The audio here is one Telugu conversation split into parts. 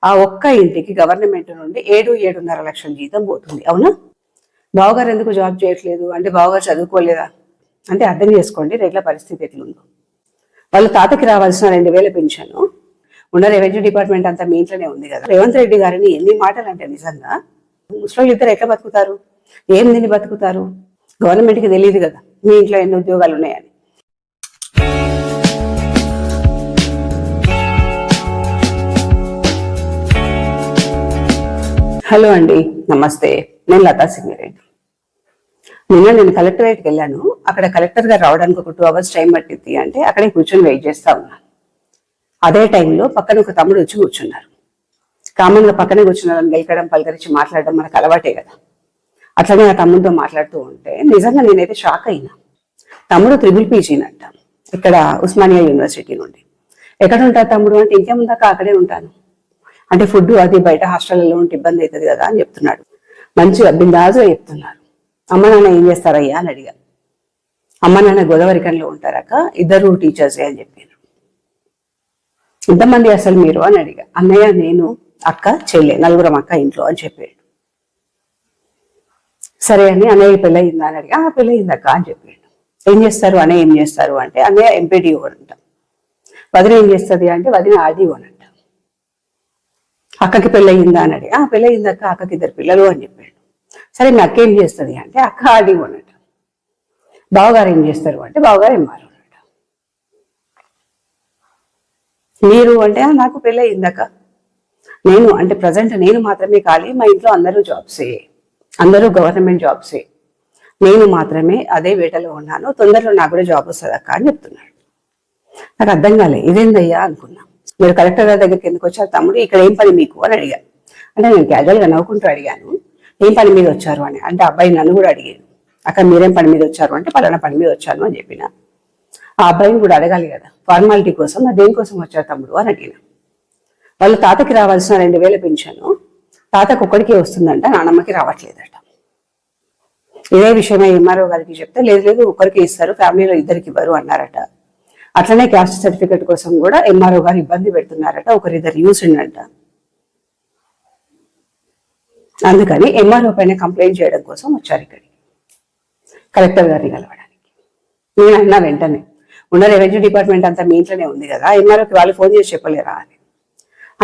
ఆ ఒక్క ఇంటికి గవర్నమెంట్ నుండి 7-7.5 లక్షల జీతం పోతుంది. అవునా? బావగారు ఎందుకు జాబ్ చేయట్లేదు అంటే బావగారు చదువుకోలేదా అంటే అర్థం చేసుకోండి రేట్ల పరిస్థితి ఎట్లుందో. వాళ్ళ తాతకి రావాల్సిన 2,000 పెన్షన్ ఉన్న రెవెన్యూ డిపార్ట్మెంట్ అంతా మీ ఇంట్లోనే ఉంది కదా. రేవంత్ రెడ్డి గారిని ఎన్ని మాటలు అంటే నిజంగా ముస్లింలు ఇద్దరు ఎట్లా బతుకుతారు, ఏం తిని బతుకుతారు? గవర్నమెంట్కి తెలియదు కదా మీ ఇంట్లో ఎన్ని ఉద్యోగాలు ఉన్నాయని. హలో అండి, నమస్తే. నేను లతా సింగిరెడ్డి. నేను కలెక్టరేట్కి వెళ్ళాను. అక్కడ కలెక్టర్ గారు రావడానికి ఒక 2 hours టైం పట్టింది అంటే అక్కడే కూర్చొని వెయిట్ చేస్తా ఉన్నాను. అదే టైంలో పక్కన ఒక తమ్ముడు వచ్చి కూర్చున్నారు. కామన్గా పక్కనే కూర్చున్నారని గెలకడం, పలకరించి మాట్లాడడం మనకు అలవాటే కదా. అట్లనే ఆ తమ్ముడితో మాట్లాడుతూ ఉంటే నిజంగా నేనైతే షాక్ అయినా. తమ్ముడు ట్రిపుల్ పీజీనంట ఇక్కడ ఉస్మానియా యూనివర్సిటీ నుండి. ఎక్కడ ఉంటారు తమ్ముడు అంటే ఇంకేముందాక అక్కడే ఉంటాను అంటే ఫుడ్ అది బయట హాస్టల్లో ఉంటే ఇబ్బంది అవుతుంది కదా అని చెప్తున్నాడు. మంచిగా బిందాజుగా చెప్తున్నారు. అమ్మ నాన్న ఏం చేస్తారయ్యా అని అడిగా. అమ్మ నాన్న గోదావరికంలో ఉంటారక, ఇద్దరు టీచర్సే అని చెప్పారు. ఎంతమంది అసలు మీరు అని అడిగా. అన్నయ్య, నేను, అక్క, చెల్లె, 4 అక్క ఇంట్లో అని చెప్పాడు. సరే అని అన్నయ్య పెళ్ళయిందా అని అడిగా. పెళ్ళయిందక్క అని చెప్పాడు. ఏం చేస్తారు అన్నయ్య, ఏం చేస్తారు అంటే అన్నయ్య ఎంపీడీఓ అంట. వదిన ఏం చేస్తుంది అంటే వదిన ఆర్డీఓ అంట. అక్కకి పెళ్ళయిందా అని అడిగి. పెళ్ళయిందక్క, అక్కకి 2 పిల్లలు అని చెప్పాడు. సరే మీ అక్క ఏం చేస్తుంది అంటే అక్క ఆర్డీఓ అన్నట్టు. బావగారు ఏం చేస్తారు అంటే బావగారు ఎంఆర్ఓ అన్నట్టు. మీరు అంటే నాకు పెళ్ళయిందక్క, నేను అంటే ప్రజెంట్ నేను మాత్రమే ఖాళీ, మా ఇంట్లో అందరూ జాబ్సే, అందరూ గవర్నమెంట్ జాబ్సే, నేను మాత్రమే అదే వేటలో ఉన్నాను, తొందరలో నాకు కూడా జాబ్ వస్తుంది అక్క అని చెప్తున్నాడు. నాకు అర్థం కాలే, ఇదేందయ్యా అనుకున్నా. మీరు కలెక్టర్ గారి దగ్గరికి ఎందుకు వచ్చారు తమ్ముడు, ఇక్కడ ఏం పని మీకు అని అడిగాను. అంటే నేను క్యాజువల్గా నవ్వుకుంటూ అడిగాను, ఏం పని మీద వచ్చారు అని. అంటే అబ్బాయి నన్ను కూడా అడిగాను, అక్కడ మీరేం పని మీద వచ్చారు అంటే పలానా పని మీద వచ్చాను అని చెప్పిన. ఆ అబ్బాయిని కూడా అడగాలి కదా ఫార్మాలిటీ కోసం, దేనికోసం వచ్చారు తమ్ముడు అని అడిగిన. వాళ్ళ తాతకి రావాల్సిన 2,000 పెన్షన్ తాతకు ఒక్కడికే వస్తుందంట, నానమ్మకి రావట్లేదట. ఇదే విషయమే ఎంఆర్ఓ గారికి చెప్తే లేదు ఒక్కరికి ఇస్తారు, ఫ్యామిలీలో 2కి ఇవ్వరు అన్నారట. అట్లనే క్యాస్ట్ సర్టిఫికేట్ కోసం కూడా ఎంఆర్ఓ గారు ఇబ్బంది పెడుతున్నారట, 1-2 యూసిండంట. అందుకని ఎంఆర్ఓ పైన కంప్లైంట్ చేయడం కోసం వచ్చారు ఇక్కడికి కలెక్టర్ గారిని కలవడానికి. నేను అన్నా వెంటనే, ఉన్న రెవెన్యూ డిపార్ట్మెంట్ అంతా మీ ఇంట్లోనే ఉంది కదా, ఎంఆర్ఓకి వాళ్ళు ఫోన్ చేసి చెప్పలేరా అని.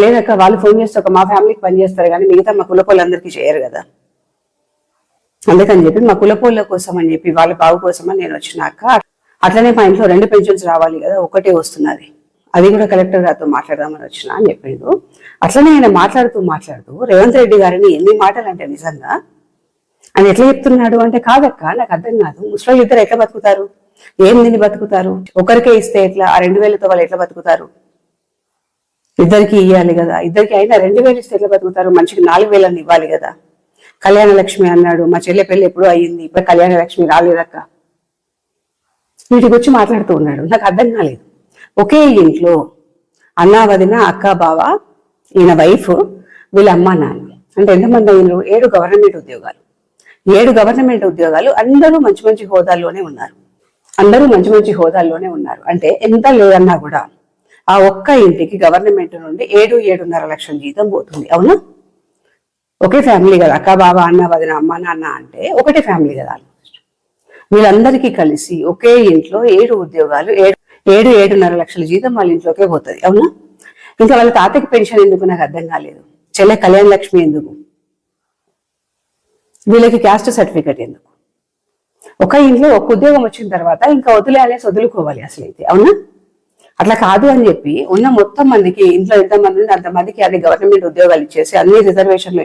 లేదక్క, వాళ్ళు ఫోన్ చేస్తే ఒక మా ఫ్యామిలీకి పని చేస్తారు కానీ మిగతా మా కులపోళ్ళందరికీ చేయరు కదా. అందుకని చెప్పి మా కులపోళ్ళ కోసం అని చెప్పి వాళ్ళ బావు కోసం అని నేను వచ్చినాక, అట్లనే మా ఇంట్లో 2 పెన్షన్స్ రావాలి కదా, ఒకటే వస్తున్నది, అది కూడా కలెక్టర్ గారితో మాట్లాడదామని వచ్చిన అని చెప్పిండు. అట్లనే ఆయన మాట్లాడుతూ రేవంత్ రెడ్డి గారిని ఎన్ని మాటలు అంటే నిజంగా ఆయన ఎట్లా చెప్తున్నాడు అంటే, కాదక్క నాకు అర్థం కాదు, ముస్లింలు ఇద్దరు ఎట్లా బతుకుతారు, ఏం తిని బతుకుతారు, ఒకరికే ఇస్తే ఎట్లా, ఆ 2,000తో వాళ్ళు ఎట్లా బతుకుతారు, 2కి ఇవ్వాలి కదా, 2కి అయినా 2,000 ఇస్తే ఎట్లా బతుకుతారు, మనిషికి 4,000 ఇవ్వాలి కదా. కళ్యాణ లక్ష్మి అన్నాడు, మా చెల్లె పెళ్లి ఎప్పుడూ అయ్యింది, ఇప్పుడు కళ్యాణ లక్ష్మి రాలేదక్క. వీటికి వచ్చి మాట్లాడుతూ ఉన్నాడు. నాకు అర్థం కాలేదు. ఒకే ఇంట్లో అన్న, వదిన, అక్క, బావ, ఈయన వైఫ్, వీళ్ళ అమ్మ నాన్న అంటే ఎంతమంది అయినరు? 7 గవర్నమెంట్ ఉద్యోగాలు. 7 గవర్నమెంట్ ఉద్యోగాలు, అందరూ మంచి మంచి హోదాల్లోనే ఉన్నారు. అంటే ఎంత లేదన్నా కూడా ఆ ఒక్క ఇంటికి గవర్నమెంట్ నుండి 7-7.5 లక్షల జీతం పోతుంది. అవునా? ఒకే ఫ్యామిలీ కదా, అక్క, బావ, అన్న, వదిన, అమ్మ, నాన్న అంటే ఒకటే ఫ్యామిలీ కదా. వీళ్ళందరికీ కలిసి ఒకే ఇంట్లో 7 ఉద్యోగాలు, 7-7.5 లక్షల జీతం వాళ్ళ ఇంట్లోకే పోతుంది. అవునా? ఇంకా వాళ్ళ తాతకి పెన్షన్ ఎందుకు నాకు అర్థం కాలేదు. చెల్లె కళ్యాణ లక్ష్మి ఎందుకు, వీళ్ళకి క్యాస్ట్ సర్టిఫికేట్ ఎందుకు? ఒక ఇంట్లో ఒక ఉద్యోగం వచ్చిన తర్వాత ఇంకా వదులుకోవాలి అసలు అయితే. అవునా? అట్లా కాదు అని చెప్పి ఉన్న మొత్తం మందికి, ఇంట్లో ఎంతమంది ఉంటే అంతమందికి అన్ని గవర్నమెంట్ ఉద్యోగాలు ఇచ్చేసి అన్ని రిజర్వేషన్లో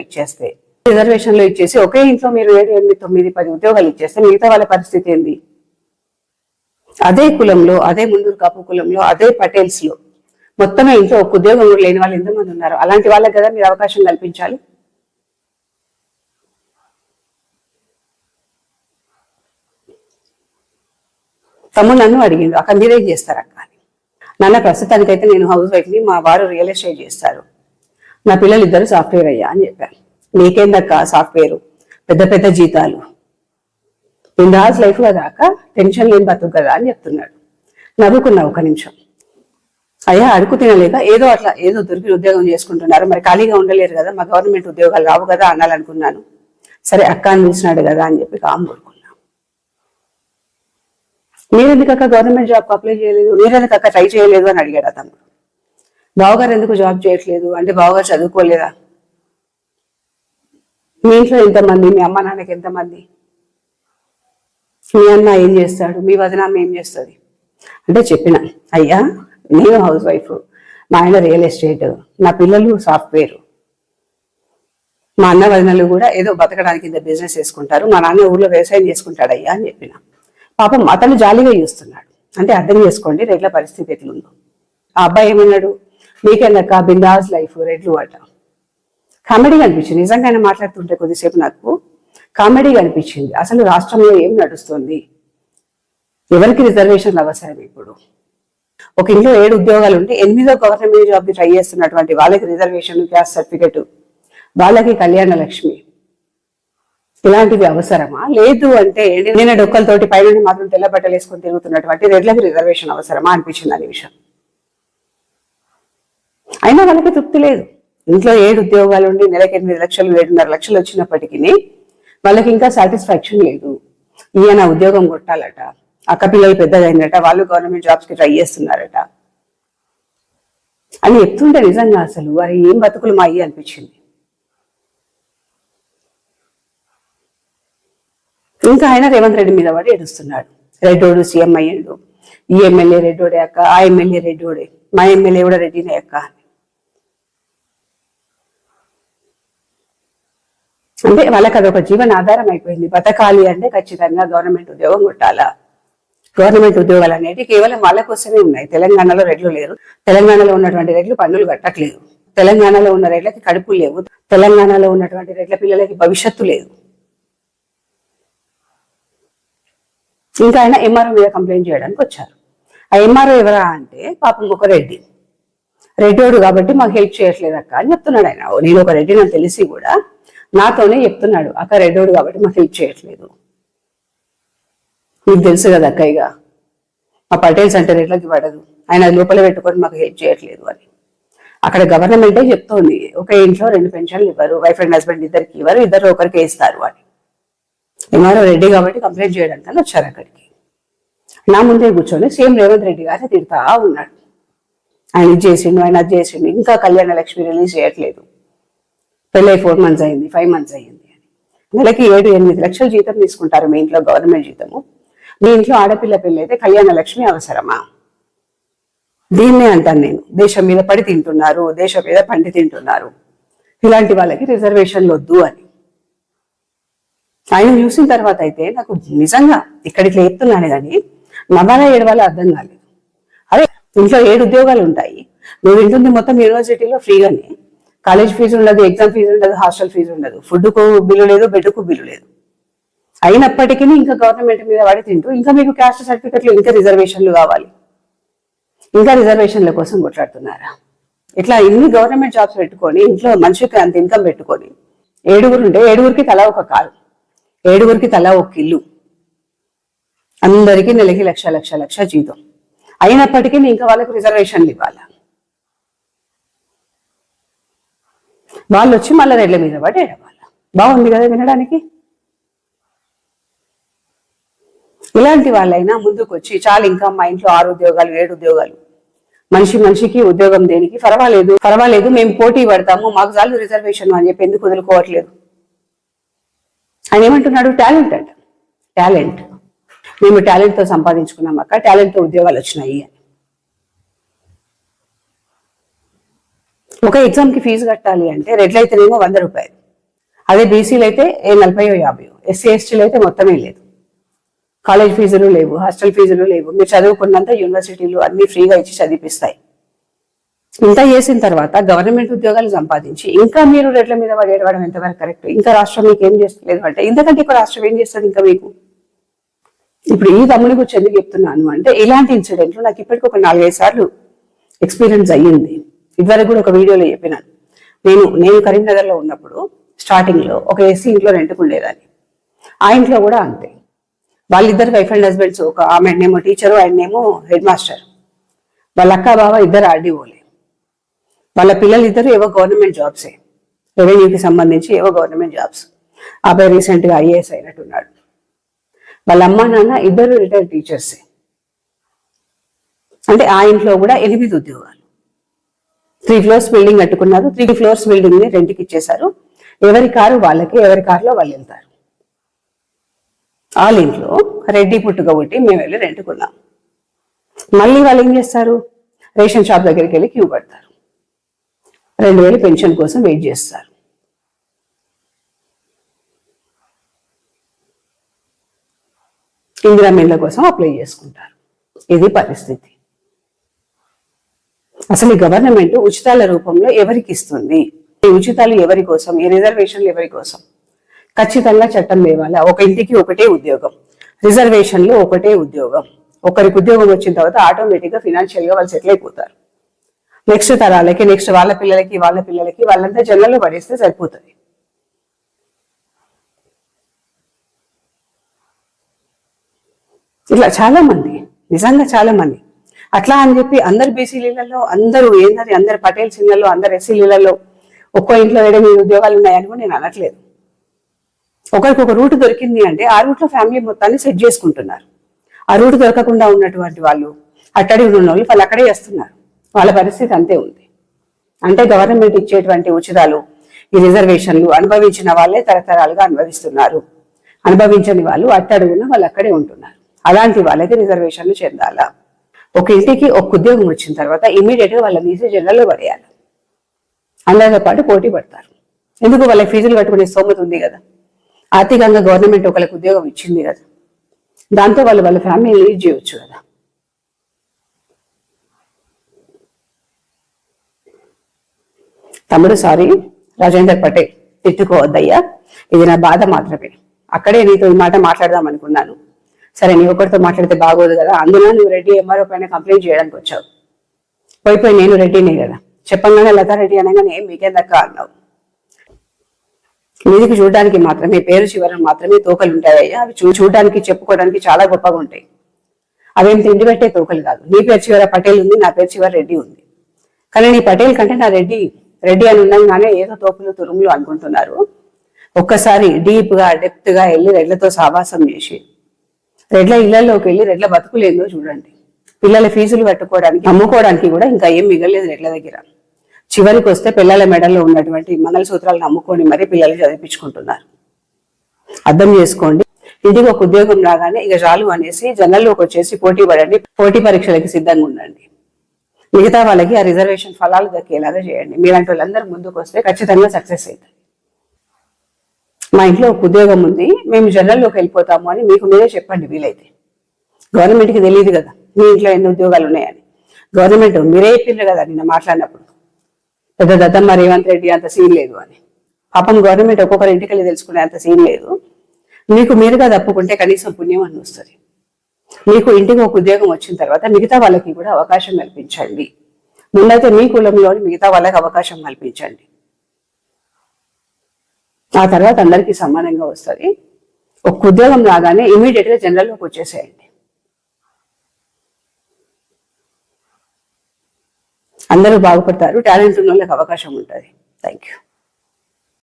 ఇచ్చేసి ఒకే ఇంట్లో మీరు 7, 8, 9, 10 ఉద్యోగాలు ఇచ్చేస్తే మిగతా వాళ్ళ పరిస్థితి ఏంది? అదే కులంలో, అదే ముందూరు కాపు కులంలో, అదే పటేల్స్ లో మొత్తమే ఇంట్లో ఒక ఉద్యోగం లేని వాళ్ళు ఎంతమంది ఉన్నారు? అలాంటి వాళ్ళకి కదా మీరు అవకాశం కల్పించాలి. తమ్ముడు నన్ను అడిగిండు, అక్క మీరేం చేస్తారు అక్క అని. నాన్న ప్రస్తుతానికైతే నేను హౌస్ వైఫ్ని, మా వారు రియల్ ఎస్టేట్ చేస్తారు, నా పిల్లలు 2 సాఫ్ట్వేర్ అయ్యా అని చెప్పాను. నీకేందక్క సాఫ్ట్వేర్, పెద్ద పెద్ద జీతాలు, బిందాస్ లైఫ్ లో దాకా టెన్షన్ లేని బతుకు కదా అని చెప్తున్నాడు. నవ్వుకున్నా ఒక నిమిషం. అయ్యా అడుగు తినలేక ఏదో దొరికి ఉద్యోగం చేసుకుంటున్నారు, మరి ఖాళీగా ఉండలేరు కదా, మా గవర్నమెంట్ ఉద్యోగాలు రావు కదా అనాలనుకున్నాను. సరే అక్క అని చూసినాడు కదా అని చెప్పి కామ్ కోరుకున్నాను. మీరెందుకు అక్క గవర్నమెంట్ జాబ్ అప్లై చేయలేదు, మీరెందుకు అక్క ట్రై చేయలేదు అని అడిగాడు అతను. బావగారు ఎందుకు జాబ్ చేయట్లేదు అంటే, బావగారు చదువుకోలేదా? మీ ఇంట్లో ఎంతమంది, మీ అమ్మ నాన్నకి ఎంతమంది, మీ అన్న ఏం చేస్తాడు, మీ వదినమ్మ ఏం చేస్తుంది అంటే చెప్పిన, అయ్యా నేను హౌస్ వైఫ్, మా ఆయన రియల్ ఎస్టేట్, నా పిల్లలు సాఫ్ట్వేర్, మా అన్న వదినలు కూడా ఏదో బతకడానికి బిజినెస్ చేసుకుంటారు, మా నాన్న ఊర్లో వ్యవసాయం చేసుకుంటాడు అయ్యా అని చెప్పిన. పాపం అతను జాలీగా చూస్తున్నాడు. అంటే అర్థం చేసుకోండి రెడ్ల పరిస్థితి ఎట్లుందో. ఆ అబ్బాయి ఏమన్నాడు, మీకెందక్క బిందాస్ లైఫ్ రెడ్లు అట. కామెడీగా అనిపించింది నిజంగా. ఆయన మాట్లాడుతుంటే కొద్దిసేపు నాకు కామెడీగా అనిపించింది. అసలు రాష్ట్రంలో ఏం నడుస్తుంది, ఎవరికి రిజర్వేషన్లు అవసరం? ఇప్పుడు ఒక ఇంట్లో 7 ఉద్యోగాలు ఉంటే 8వ గవర్నమెంట్ జాబ్కి ట్రై చేస్తున్నటువంటి వాళ్ళకి రిజర్వేషన్, క్యాస్ట్ సర్టిఫికెట్, వాళ్ళకి కళ్యాణ లక్ష్మి, ఇలాంటివి అవసరమా? లేదు అంటే నేను డొక్కలతోటి పైన మాత్రం తెల్ల బట్టలు వేసుకొని తిరుగుతున్నటువంటి రెడ్లకి రిజర్వేషన్ అవసరమా అనిపించింది ఆ నిమిషం. అయినా వాళ్ళకి తృప్తి లేదు. ఇంట్లో 7 ఉద్యోగాలు ఉండి నెలకి 8 లక్షలు 7.5 లక్షలు వచ్చినప్పటికీ వాళ్ళకి ఇంకా సాటిస్ఫాక్షన్ లేదు. ఈయన ఉద్యోగం కొట్టాలట, అక్క పిల్లలు పెద్దగా అయినట, వాళ్ళు గవర్నమెంట్ జాబ్స్ కి ట్రై చేస్తున్నారట అని చెప్తుంటే నిజంగా అసలు వారి ఏం బతుకులు మా అయ్యి అనిపించింది. ఇంకా ఆయన రేవంత్ రెడ్డి మీద పడి ఏడుస్తున్నాడు. రెడ్డోడు సీఎం అయ్యాడు, ఈ ఎమ్మెల్యే రెడ్డోడే అక్క, ఆ ఎమ్మెల్యే రెడ్డోడే, మా ఎమ్మెల్యే కూడా రెడ్డినే అక్క. అంటే వాళ్ళకి అదొక జీవన ఆధారం అయిపోయింది. బతకాలి అంటే ఖచ్చితంగా గవర్నమెంట్ ఉద్యోగం కొట్టాలా. గవర్నమెంట్ ఉద్యోగాలు అనేవి కేవలం వాళ్ళ కోసమే ఉన్నాయి. తెలంగాణలో రెడ్లు లేరు, తెలంగాణలో ఉన్నటువంటి రెడ్లు పన్నులు కట్టట్లేదు, తెలంగాణలో ఉన్న రెడ్లకి కడుపులు లేవు, తెలంగాణలో ఉన్నటువంటి రెడ్ల పిల్లలకి భవిష్యత్తు లేదు. ఇంకా ఆయన ఎంఆర్ఓ మీద కంప్లైంట్ చేయడానికి వచ్చారు. ఆ ఎంఆర్ఓ ఎవరా అంటే పాపం ఒక రెడ్డోడు కాబట్టి మాకు హెల్ప్ చేయట్లేదు అక్క అని చెప్తున్నాడు ఆయన. నేను ఒక రెడ్డి నాకు తెలిసి కూడా నాతోనే చెప్తున్నాడు, అక్క రెడ్డోడు కాబట్టి మాకు హెల్ప్ చేయట్లేదు. మీకు తెలుసు కదా అక్కయ్యగా, మా పటేల్స్ అంటే రెడ్లకి పడదు, ఆయన లోపల పెట్టుకొని మాకు హెల్ప్ చేయట్లేదు అని. అక్కడ గవర్నమెంటే చెప్తోంది, ఒక ఇంట్లో 2 పెన్షన్లు ఇవ్వరు, వైఫ్ అండ్ హస్బెండ్ ఇద్దరికి ఇవ్వరు, ఇద్దరు ఒకరికే ఇస్తారు అని. ఎంఆర్ఓ రెడ్డి కాబట్టి కంప్లైంట్ చేయడానికి వచ్చారు అక్కడికి. నా ముందే కూర్చొని సేమ్ రేవంత్ రెడ్డి గారిని తిడతా ఉన్నాడు. ఆయన ఇది చేసిండు, ఆయన అది చేసిండు, ఇంకా కళ్యాణ లక్ష్మి రిలీజ్ చేయట్లేదు, పెళ్ళై 4 months అయింది, 5 months అయింది అని. నెలకి 7-8 లక్షలు జీతం తీసుకుంటారు మీ ఇంట్లో గవర్నమెంట్ జీతము. మీ ఇంట్లో ఆడపిల్ల పెళ్ళి అయితే కళ్యాణ లక్ష్మి అవసరమా? దీన్నే అంటాను నేను, దేశం మీద పడి తింటున్నారు, దేశం మీద పండి తింటున్నారు, ఇలాంటి వాళ్ళకి రిజర్వేషన్లు వద్దు అని. ఆయన చూసిన తర్వాత అయితే నాకు నిజంగా ఇక్కడికి చెప్తున్నాను కానీ నవ్వాలా ఏడవాలా అర్థం కాలేదు. అదే ఇంట్లో 7 ఉద్యోగాలు ఉంటాయి, నువ్వు వింటుంది మొత్తం యూనివర్సిటీలో ఫ్రీగానే, కాలేజ్ ఫీజు ఉండదు, ఎగ్జామ్ ఫీజు ఉండదు, హాస్టల్ ఫీజు ఉండదు, ఫుడ్కు బిల్లు లేదు, బెడ్కు బిల్లు లేదు. అయినప్పటికీ ఇంకా గవర్నమెంట్ మీద పడి తింటూ ఇంకా మీకు క్యాస్ట్ సర్టిఫికెట్లు, ఇంకా రిజర్వేషన్లు కావాలి, ఇంకా రిజర్వేషన్ల కోసం కొట్లాడుతున్నారా? ఇట్లా ఇన్ని గవర్నమెంట్ జాబ్స్ పెట్టుకొని ఇంట్లో మనిషికి అంత ఇన్కమ్ పెట్టుకొని 7 ఉంటే 7 తలా ఒక కారు, 7 తలా ఒక ఇల్లు, అందరికీ నెలకి లక్ష జీతం. అయినప్పటికీ ఇంకా వాళ్ళకు రిజర్వేషన్లు ఇవ్వాలి. వాళ్ళు వచ్చి మళ్ళీ రెడ్ల మీద పడి ఏడవాలి. బాగుంది కదా వినడానికి. ఇలాంటి వాళ్ళైనా ముందుకు వచ్చి చాలు ఇంకా మా ఇంట్లో 6 ఉద్యోగాలు 7 ఉద్యోగాలు, మనిషికి ఉద్యోగం దేనికి, పర్వాలేదు మేము పోటీ పడతాము, మాకు చాలు రిజర్వేషన్ అని చెప్పి ఎందుకు వదులుకోవట్లేదు? ఆయన ఏమంటున్నాడు, టాలెంట్ మేము టాలెంట్తో సంపాదించుకున్నాం అక్క, టాలెంట్తో ఉద్యోగాలు వచ్చినాయి అని. ఒక ఎగ్జామ్కి ఫీజు కట్టాలి అంటే రెడ్లు అయితేనేమో 100 రూపాయలు, అదే బీసీలు అయితే 40-50, ఎస్సీ ఎస్టీలు అయితే మొత్తమే లేదు. కాలేజ్ ఫీజులు లేవు, హాస్టల్ ఫీజులు లేవు, మీరు చదువుకున్నంత యూనివర్సిటీలు అన్ని ఫ్రీగా ఇచ్చి చదివిస్తాయి. ఇంత చేసిన తర్వాత గవర్నమెంట్ ఉద్యోగాలు సంపాదించి ఇంకా మీరు రెడ్ల మీద పడేయడం ఎంతవరకు కరెక్ట్? ఇంకా రాష్ట్రం మీకు ఏం చేస్తలేదు అంటే, ఇంతకంటే ఇక్కడ రాష్ట్రం ఏం చేస్తుంది ఇంకా మీకు? ఇప్పుడు ఈ తమ్ముని గురించి ఎందుకు చెప్తున్నాను అంటే, ఇలాంటి ఇన్సిడెంట్లు నాకు ఇప్పటికీ ఒక 4-5 సార్లు ఎక్స్పీరియన్స్ అయ్యింది. ఇదివరకు కూడా ఒక వీడియోలో చెప్పినాను. నేను కరీంనగర్లో ఉన్నప్పుడు స్టార్టింగ్ లో ఒక ఎస్సీ ఇంట్లో రెంట్కు ఉండేదాన్ని. ఆ ఇంట్లో కూడా అంతే, వాళ్ళిద్దరు వైఫ్ అండ్ హస్బెండ్స్, ఒక ఆమెనేమో టీచరు, ఆయనేమో హెడ్ మాస్టర్. వాళ్ళ అక్క బావ ఇద్దరు ఆర్డీఓలే, వాళ్ళ పిల్లలు ఇద్దరు ఏవో గవర్నమెంట్ జాబ్సే, రెవెన్యూకి సంబంధించి ఏవో గవర్నమెంట్ జాబ్స్. అబ్బాయి రీసెంట్గా ఐఏఎస్ అయినట్టున్నాడు. వాళ్ళ అమ్మ నాన్న ఇద్దరు రిటైర్డ్ టీచర్సే. అంటే ఆ ఇంట్లో కూడా 8 ఉద్యోగాలు. 3 floors బిల్డింగ్ కట్టుకున్నారు. 3 floors బిల్డింగ్ ని రెంట్కి ఇచ్చేశారు. ఎవరి కారు వాళ్ళకి, ఎవరి కారులో వాళ్ళు వెళ్తారు. వాళ్ళ ఇంట్లో రెడ్డి పుట్టుక పుట్టి మేము వెళ్ళి రెంట్కున్నాం. మళ్ళీ వాళ్ళు ఏం చేస్తారు, రేషన్ షాప్ దగ్గరికి వెళ్ళి క్యూ పడతారు. 2000 పెన్షన్ కోసం వెయిట్ చేస్తారు. ఇందిరా మిల్ల కోసం అప్లై చేసుకుంటారు. ఇది పరిస్థితి. అసలు ఈ గవర్నమెంట్ ఉచితాల రూపంలో ఎవరికి ఇస్తుంది? ఈ ఉచితాలు ఎవరి కోసం? ఈ రిజర్వేషన్లు ఎవరి కోసం? ఖచ్చితంగా చట్టం తేవాలి. ఒక ఇంటికి ఒకటే ఉద్యోగం, రిజర్వేషన్లు ఒకటే ఉద్యోగం. ఒకరికి ఉద్యోగం వచ్చిన తర్వాత ఆటోమేటిక్గా ఫినాన్షియల్ గా వాళ్ళు సెటిల్ అయిపోతారు. నెక్స్ట్ తరాలకి, నెక్స్ట్ వాళ్ళ పిల్లలకి, వాళ్ళంతా జనంలో పడేస్తే సరిపోతుంది. ఇట్లా చాలా మంది, నిజంగా చాలా మంది అట్లా అని చెప్పి అందరు బీసీలలో అందరూ ఏందని, అందరు పటేల్స్ ఇళ్లలో, అందరు ఎస్సీలలో ఒక్కో ఇంట్లో 7 ఉద్యోగాలు ఉన్నాయని కూడా నేను అనట్లేదు. ఒకరికి ఒక రూట్ దొరికింది అంటే ఆ రూట్లో ఫ్యామిలీ మొత్తాన్ని సెట్ చేసుకుంటున్నారు. ఆ రూట్ దొరకకుండా ఉన్నటువంటి వాళ్ళు, అట్టడి ఉన్న వాళ్ళు అక్కడే చేస్తున్నారు. వాళ్ళ పరిస్థితి అంతే ఉంది. అంటే గవర్నమెంట్ ఇచ్చేటువంటి ఉచితాలు, ఈ రిజర్వేషన్లు అనుభవించిన వాళ్ళే తరతరాలుగా అనుభవిస్తున్నారు. అనుభవించని వాళ్ళు అట్టడుగున వాళ్ళు అక్కడే ఉంటున్నారు. అలాంటి వాళ్ళకి రిజర్వేషన్లు చెందాలా? ఒక ఇంటికి ఒక ఉద్యోగం వచ్చిన తర్వాత ఇమీడియట్ గా వాళ్ళ తీసి జైళ్ళలో పడేయాలి. అందరితో పాటు పోటీ పడతారు. ఎందుకు? వాళ్ళకి ఫీజులు కట్టుకునే స్తోమత ఉంది కదా, ఆర్థికంగా గవర్నమెంట్ ఒకరికి ఉద్యోగం ఇచ్చింది కదా, దాంతో వాళ్ళ ఫ్యామిలీ లీడ్ చేయవచ్చు కదా. తమ్ముడు, సారీ రాజేందర్ పటేల్, తిట్టుకోవద్దయ్యా, ఇది నా బాధ మాత్రమే. అక్కడే నీతో ఈ మాట మాట్లాడదాం అనుకున్నాను. సరే, నీ ఒకరితో మాట్లాడితే బాగోదు కదా, అందులో నువ్వు రెడ్డి ఎంఆర్ఓ పైన కంప్లైంట్ చేయడానికి వచ్చావు. పోయిపోయి నేను రెడ్డినే కదా, చెప్పంగానే లతారెడ్డి అనగానే ఏం మీకేం దక్క అన్నావు. మీదికి చూడడానికి మాత్రమే, పేరు చివరన మాత్రమే తోకలు ఉంటాయ్యా. అవి చూడడానికి, చెప్పుకోవడానికి చాలా గొప్పగా ఉంటాయి. అవేం తిండి పెట్టే తోకలు కాదు. నీ పేరు చివర పటేల్ ఉంది, నా పేరు చివర రెడ్డి ఉంది. కానీ నీ పటేల్ కంటే నా రెడ్డి అని ఉండగానే ఏదో తోపులు తురుములు అనుకుంటున్నారు. ఒక్కసారి డీప్ గా, డెప్త్ గా వెళ్ళి రెడ్లతో సావాసం చేసి, రెడ్ల ఇళ్లలోకి వెళ్ళి రెడ్ల బతుకులేందో చూడండి. పిల్లల ఫీజులు కట్టుకోవడానికి, అమ్ముకోవడానికి కూడా ఇంకా ఏం మిగలేదు రెడ్ల దగ్గర. చివరికి వస్తే పిల్లల మెడల్లో ఉన్నటువంటి మంగళసూత్రాలను అమ్ముకొని మరీ పిల్లలు చదివించుకుంటున్నారు. అర్థం చేసుకోండి. ఇంటికి ఒక ఉద్యోగం రాగానే ఇక చాలు అనేసి జనాల్లోకి వచ్చేసి పోటీ పడండి, పోటీ పరీక్షలకి సిద్ధంగా ఉండండి. మిగతా వాళ్ళకి ఆ రిజర్వేషన్ ఫలాలు దక్కేలాగా చేయండి. మీలాంటి వాళ్ళందరూ ముందుకు వస్తే ఖచ్చితంగా సక్సెస్ అవుతుంది. మా ఇంట్లో ఒక ఉద్యోగం ఉంది, మేము జనాల్లోకి వెళ్ళిపోతాము అని మీకు మీరే చెప్పండి వీలైతే. గవర్నమెంట్కి తెలియదు కదా మీ ఇంట్లో ఎన్ని ఉద్యోగాలు ఉన్నాయని. గవర్నమెంట్ మీరే చెప్పిండ్రు కదా నిన్న మాట్లాడినప్పుడు, పెద్ద దత్తమ్మ రేవంత్ రెడ్డి అంత సీన్ లేదు అని. పాపం గవర్నమెంట్ ఒక్కొక్కరి ఇంటికి వెళ్ళి తెలుసుకునే అంత సీన్ లేదు. మీకు మీరుగా తప్పుకుంటే కనీసం పుణ్యం అని వస్తుంది. మీకు ఇంటికి ఒక ఉద్యోగం వచ్చిన తర్వాత మిగతా వాళ్ళకి కూడా అవకాశం కల్పించండి. ముందైతే మీ కులంలోని మిగతా వాళ్ళకి అవకాశం కల్పించండి. ఆ తర్వాత అందరికీ సమానంగా వస్తుంది. ఒక ఉద్యోగం రాగానే ఇమీడియట్ గా జనరల్లోకి వచ్చేసేయండి. అందరూ బాగుపడతారు. టాలెంట్ ఉన్న వాళ్ళకి అవకాశం ఉంటుంది. Thank you.